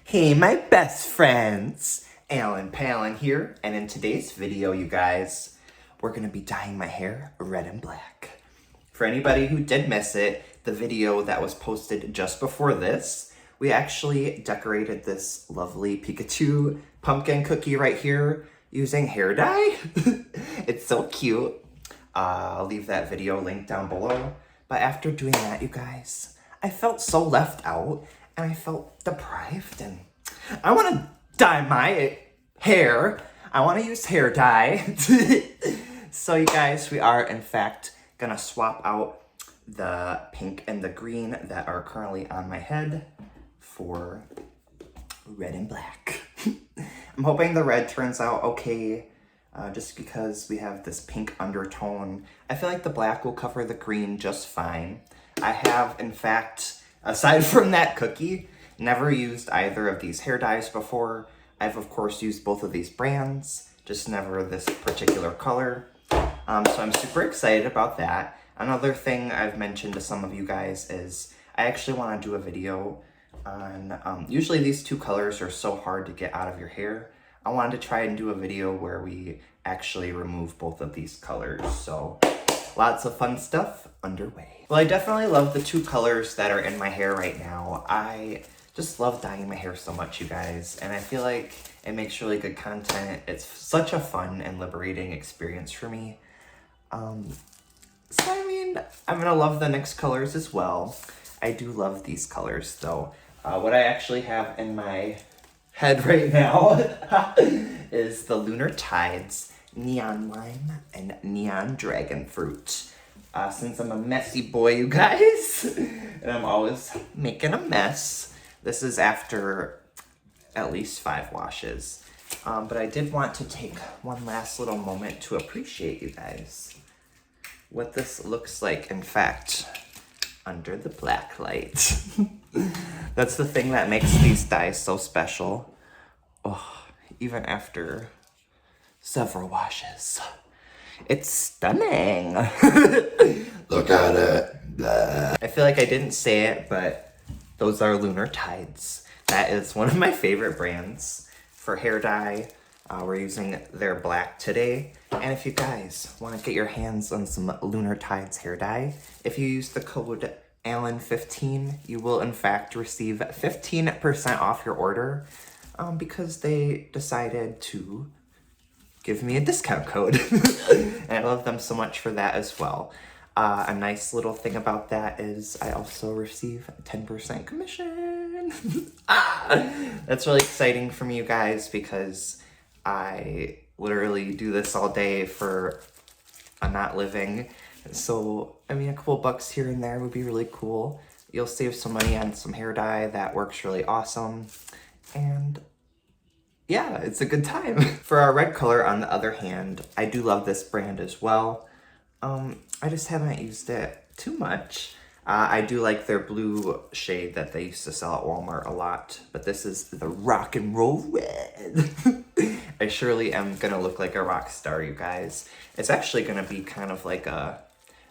Hey, my best friends! Alan Pallen here, and in today's video, you guys, we're gonna be dyeing my hair red and black. For anybody who did miss it, the video that was posted just before this, we actually decorated this lovely Pikachu pumpkin cookie right here using hair dye. It's so cute. I'll leave that video linked down below. But after doing that, you guys, I felt so left out and I felt deprived, and I want to dye my hair. I want to use hair dye. So you guys, we are in fact gonna swap out the pink and the green that are currently on my head for red and black. I'm hoping the red turns out okay, just because we have this pink undertone. I feel like the black will cover the green just fine. I have, in fact, aside from that cookie, never used either of these hair dyes before. I've, of course, used both of these brands, just never this particular color. So I'm super excited about that. Another thing I've mentioned to some of you guys is I actually want to do a video on, usually these two colors are so hard to get out of your hair. I wanted to try and do a video where we actually remove both of these colors. So lots of fun stuff underway. Well, I definitely love the two colors that are in my hair right now. I just love dyeing my hair so much, you guys. And I feel like it makes really good content. It's such a fun and liberating experience for me. So I mean, I'm gonna love the next colors as well. I do love these colors though. What I actually have in my head right now is the Lunar Tides Neon Lime and Neon Dragon Fruit. Since I'm a messy boy, you guys, and I'm always making a mess, this is after at least 5 washes. But I did want to take one last little moment to appreciate, you guys, what this looks like, in fact, under the black light. That's the thing that makes these dyes so special. Oh, even after several washes. It's stunning. Look at it. Blah. I feel like I didn't say it, but those are Lunar Tides. That is one of my favorite brands for hair dye. We're using their black today. And if you guys want to get your hands on some Lunar Tides hair dye, if you use the code Allen15, you will in fact receive 15% off your order, because they decided to give me a discount code. And I love them so much for that as well. A nice little thing about that is I also receive 10% commission. That's really exciting for me, you guys, because I literally do this all day for a not living. So, I mean, a couple bucks here and there would be really cool. You'll save some money on some hair dye that works really awesome. And yeah, it's a good time. For our red color, on the other hand, I do love this brand as well. I just haven't used it too much. I do like their blue shade that they used to sell at Walmart a lot, but this is the rock and roll red. I surely am gonna look like a rock star, you guys. It's actually gonna be kind of like a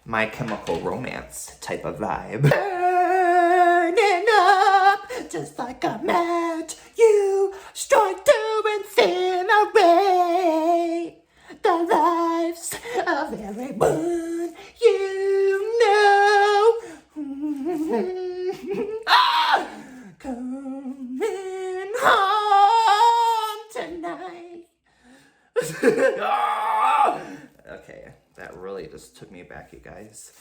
My Chemical Romance type of vibe. Burning up just like a match, you strike to incinerate the lives of everyone you know. Coming home tonight. Okay, that really just took me back, you guys.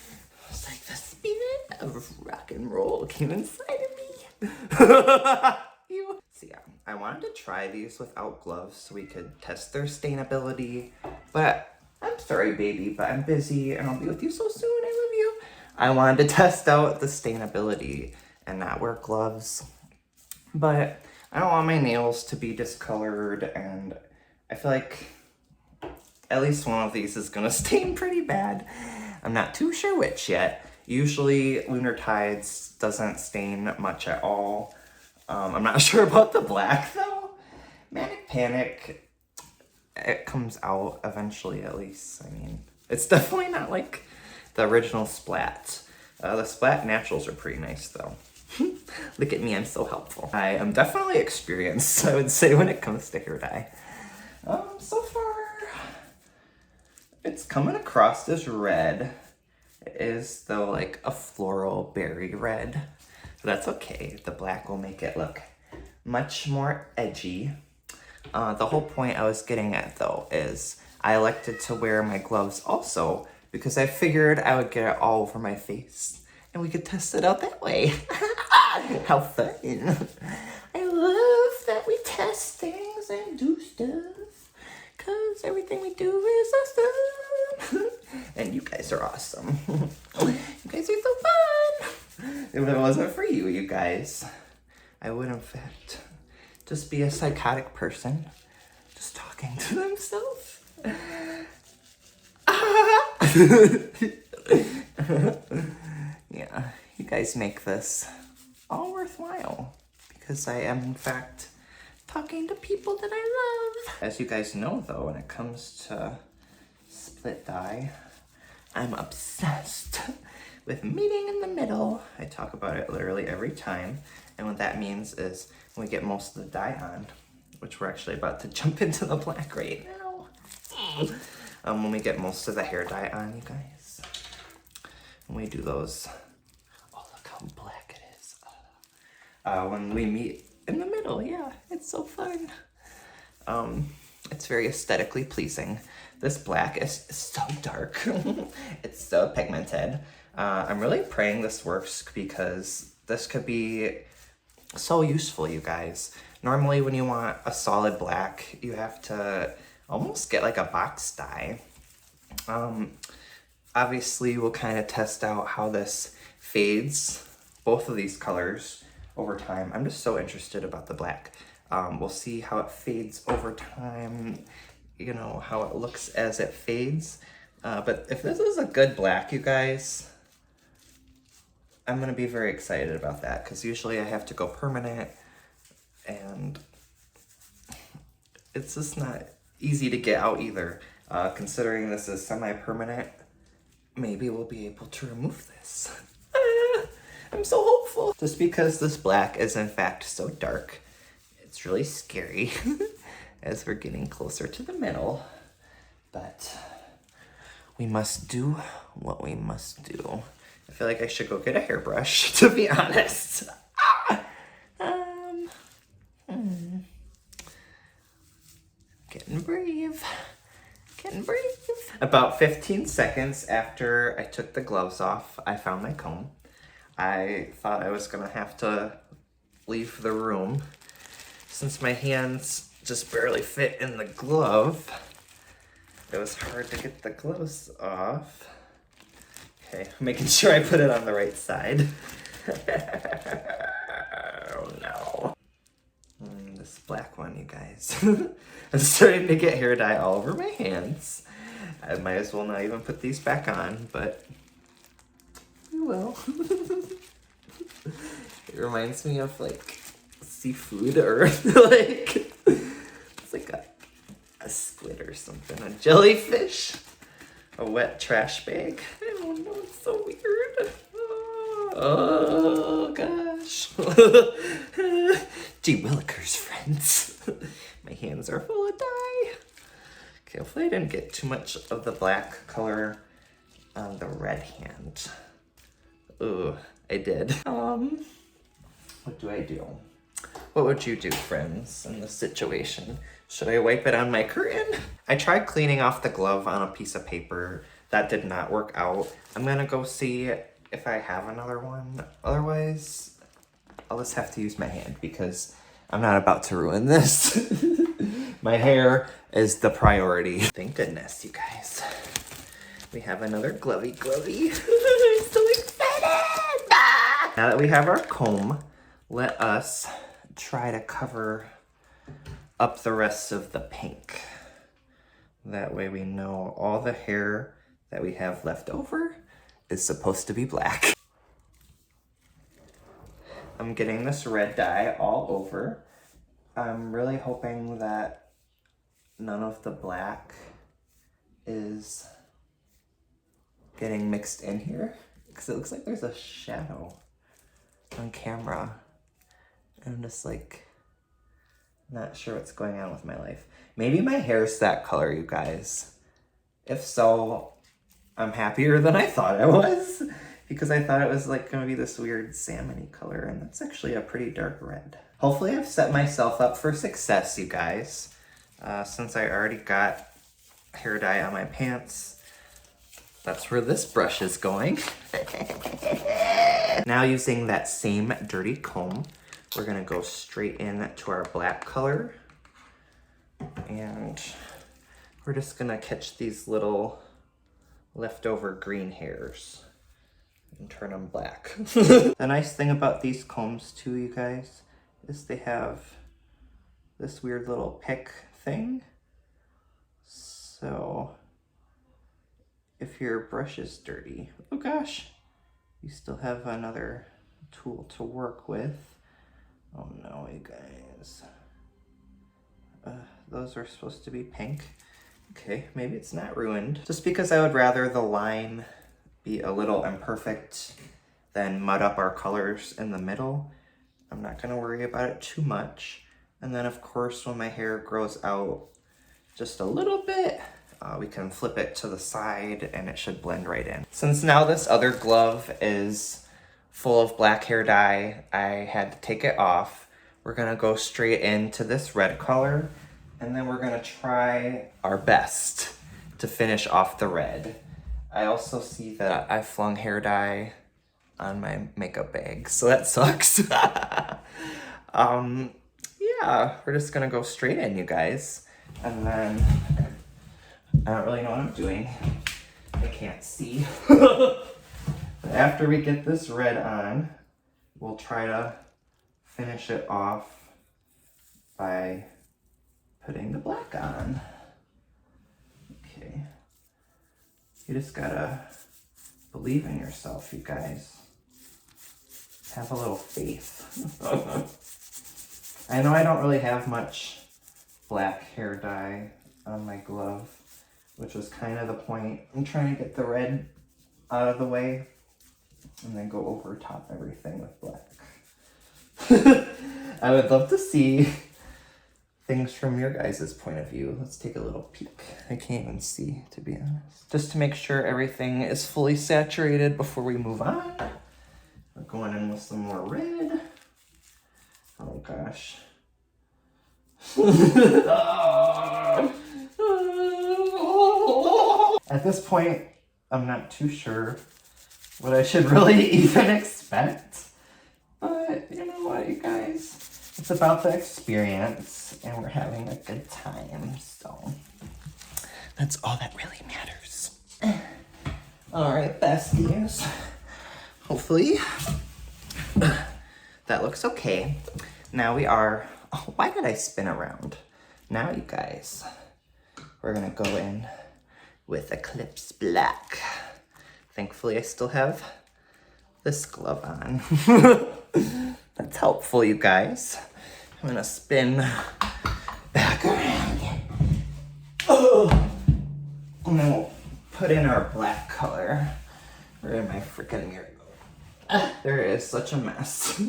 It's like the spirit of rock and roll came inside of me. So yeah, I wanted to try these without gloves so we could test their stainability, but I'm sorry, baby, but I'm busy and I'll be with you so soon. I love you. I wanted to test out the stainability and not wear gloves, but I don't want my nails to be discolored, and I feel like at least one of these is gonna stain pretty bad. I'm not too sure which yet. Usually Lunar Tides doesn't stain much at all. I'm not sure about the black though. Manic Panic, it comes out eventually at least. I mean, it's definitely not like the original Splat. The Splat Naturals are pretty nice though. Look at me, I'm so helpful. I am definitely experienced, I would say, when it comes to hair dye. So far, it's coming across as red. It is, though, like a floral berry red. But that's okay. The black will make it look much more edgy. The whole point I was getting at, though, is I elected to wear my gloves also because I figured I would get it all over my face and we could test it out that way. How fun. I love that we test things and do stuff because everything we do is awesome. And you guys are awesome. You guys are so fun. If it wasn't for you, you guys, I would, in fact, just be a psychotic person, just talking to themselves. Yeah, you guys make this all worthwhile because I am, in fact, talking to people that I love. As you guys know, though, when it comes to split dye, I'm obsessed with meeting in the middle. I talk about it literally every time. And what that means is when we get most of the dye on, which we're actually about to jump into the black right now. When we get most of the hair dye on, you guys, when we do those, oh, look how black it is. When we meet in the middle, yeah, it's so fun. It's very aesthetically pleasing. This black is so dark. It's so pigmented. I'm really praying this works because this could be so useful, you guys. Normally when you want a solid black, you have to almost get like a box dye. Obviously we'll kind of test out how this fades, both of these colors, over time. I'm just so interested about the black. We'll see how it fades over time, you know, how it looks as it fades. But if this is a good black, you guys, I'm gonna be very excited about that because usually I have to go permanent and it's just not easy to get out either. Considering this is semi-permanent, maybe we'll be able to remove this. I'm so hopeful. Just because this black is in fact so dark, it's really scary as we're getting closer to the middle, but we must do what we must do. I feel like I should go get a hairbrush, to be honest. Getting brave. Getting brave. About 15 seconds after I took the gloves off, I found my comb. I thought I was gonna have to leave the room since my hands just barely fit in the glove. It was hard to get the gloves off. Okay, making sure I put it on the right side. Oh no. This black one, you guys. I'm starting to get hair dye all over my hands. I might as well not even put these back on, but we will. It reminds me of like seafood or like, it's like a squid or something, a jellyfish, a wet trash bag. I don't know, it's so weird. Oh gosh. Gee willikers, friends. My hands are full of dye. Okay, hopefully I didn't get too much of the black color on the red hand. Ooh, I did. What do I do? What would you do, friends, in this situation? Should I wipe it on my curtain? I tried cleaning off the glove on a piece of paper. That did not work out. I'm gonna go see if I have another one. Otherwise, I'll just have to use my hand because I'm not about to ruin this. My hair is the priority. Thank goodness, you guys. We have another glovey. I'm so excited! Ah! Now that we have our comb, let us try to cover up the rest of the pink. That way we know all the hair that we have left over is supposed to be black. I'm getting this red dye all over. I'm really hoping that none of the black is getting mixed in here because it looks like there's a shadow. on camera. I'm just like, not sure what's going on with my life. Maybe my hair's that color, you guys. If so, I'm happier than I thought I was, because I thought it was like gonna be this weird salmony color, and that's actually a pretty dark red. Hopefully I've set myself up for success, you guys. Since I already got hair dye on my pants, that's where this brush is going. Now using that same dirty comb, we're gonna go straight in to our black color. And we're just gonna catch these little leftover green hairs and turn them black. The nice thing about these combs too, you guys, is they have this weird little pick thing. So if your brush is dirty, oh gosh, you still have another tool to work with. Oh no, you guys. Those are supposed to be pink. Okay, maybe it's not ruined. Just because I would rather the line be a little imperfect than mud up our colors in the middle, I'm not gonna worry about it too much. And then of course, when my hair grows out just a little bit, we can flip it to the side and it should blend right in. Since now this other glove is full of black hair dye, I had to take it off. We're gonna go straight into this red color, and then we're gonna try our best to finish off the red. I also see that I flung hair dye on my makeup bag, so that sucks. Yeah, we're just gonna go straight in, you guys. And then, I don't really know what I'm doing. I can't see. But after we get this red on, we'll try to finish it off by putting the black on. Okay. You just gotta believe in yourself, you guys. Have a little faith. I know I don't really have much black hair dye on my glove, which was kind of the point. I'm trying to get the red out of the way and then go over top everything with black. I would love to see things from your guys' point of view. Let's take a little peek. I can't even see, to be honest. Just to make sure everything is fully saturated before we move on. We're going in with some more red. Oh gosh. At this point, I'm not too sure what I should really even expect. But you know what, you guys? It's about the experience, and we're having a good time, so that's all that really matters. All right, besties. Hopefully that looks okay. Now we are, oh, why did I spin around? Now, you guys, we're gonna go in with Eclipse Black. Thankfully, I still have this glove on. That's helpful, you guys. I'm gonna spin back around. Oh, and then we'll put in our black color. Where am I freaking mirror? There is such a mess.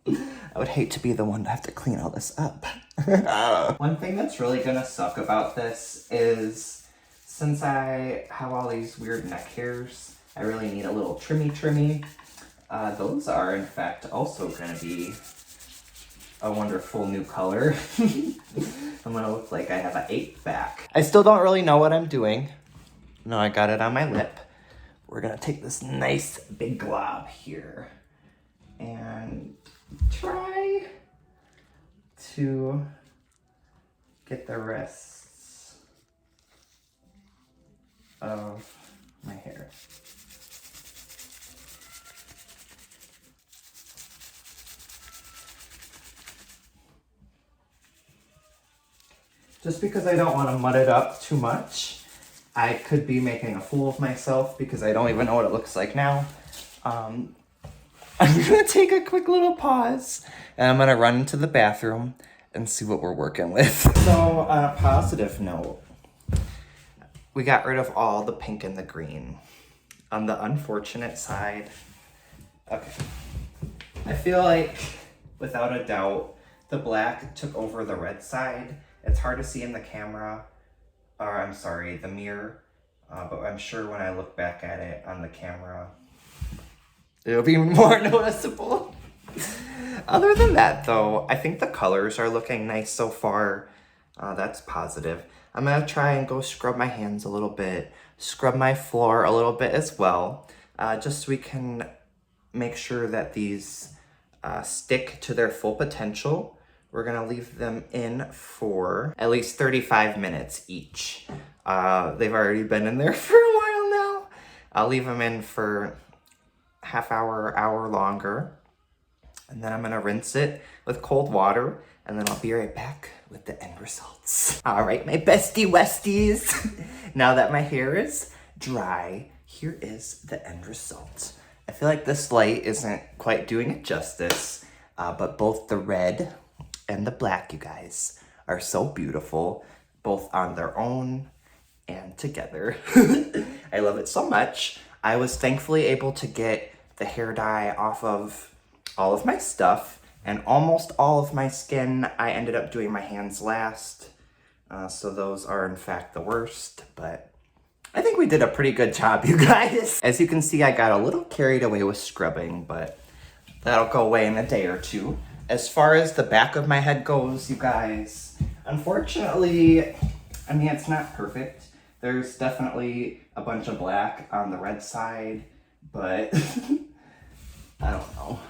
I would hate to be the one to have to clean all this up. One thing that's really gonna suck about this is, since I have all these weird neck hairs, I really need a little trimmy. Those are, in fact, also gonna be a wonderful new color. I'm gonna look like I have an 8 back. I still don't really know what I'm doing. No, I got it on my lip. We're gonna take this nice big glob here and try to get the rest of my hair. Just because I don't want to mud it up too much, I could be making a fool of myself because I don't even know what it looks like now. I'm gonna take a quick little pause and I'm gonna run into the bathroom and see what we're working with. So on a positive note, we got rid of all the pink and the green. On the unfortunate side, okay. I feel like, without a doubt, the black took over the red side. It's hard to see in the camera, or I'm sorry, the mirror, but I'm sure when I look back at it on the camera, it'll be more noticeable. Other than that, though, I think the colors are looking nice so far. That's positive. I'm gonna try and go scrub my hands a little bit, scrub my floor a little bit as well, just so we can make sure that these stick to their full potential. We're gonna leave them in for at least 35 minutes each. They've already been in there for a while now. I'll leave them in for half hour, hour longer. And then I'm gonna rinse it with cold water, and then I'll be right back with the end results. All right, my bestie Westies. Now that my hair is dry, here is the end result. I feel like this light isn't quite doing it justice, but both the red and the black, you guys, are so beautiful, both on their own and together. I love it so much. I was thankfully able to get the hair dye off of all of my stuff and almost all of my skin. I ended up doing my hands last, so those are in fact the worst, but I think we did a pretty good job, you guys. As you can see, I got a little carried away with scrubbing, but that'll go away in a day or two. As far as the back of my head goes, you guys, unfortunately, I mean, it's not perfect. There's definitely a bunch of black on the red side, but I don't know.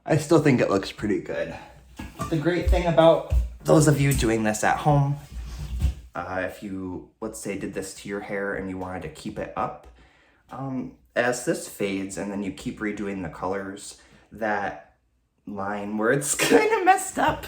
I still think it looks pretty good. The great thing about those of you doing this at home, if you, let's say, did this to your hair and you wanted to keep it up, as this fades and then you keep redoing the colors, that line where it's kind of messed up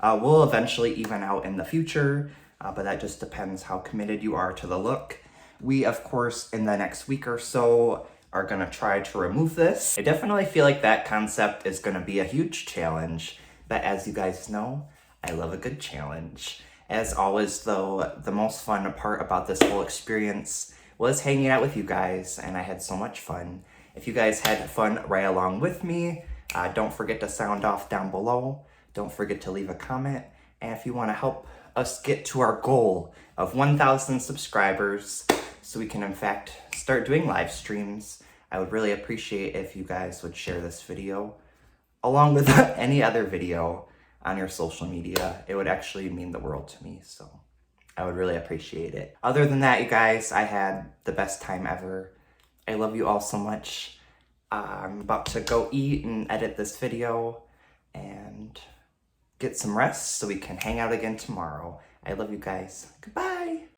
will eventually even out in the future, but that just depends how committed you are to the look. We, of course, in the next week or so, are gonna try to remove this. I definitely feel like that concept is gonna be a huge challenge, but as you guys know, I love a good challenge. As always, though, the most fun part about this whole experience was hanging out with you guys, and I had so much fun. If you guys had fun right along with me, don't forget to sound off down below. Don't forget to leave a comment, and if you wanna help us get to our goal of 1,000 subscribers, so we can in fact start doing live streams, I would really appreciate if you guys would share this video along with any other video on your social media. It would actually mean the world to me, so I would really appreciate it. Other than that, you guys, I had the best time ever. I love you all so much. I'm about to go eat and edit this video and get some rest so we can hang out again tomorrow. I love you guys. Goodbye.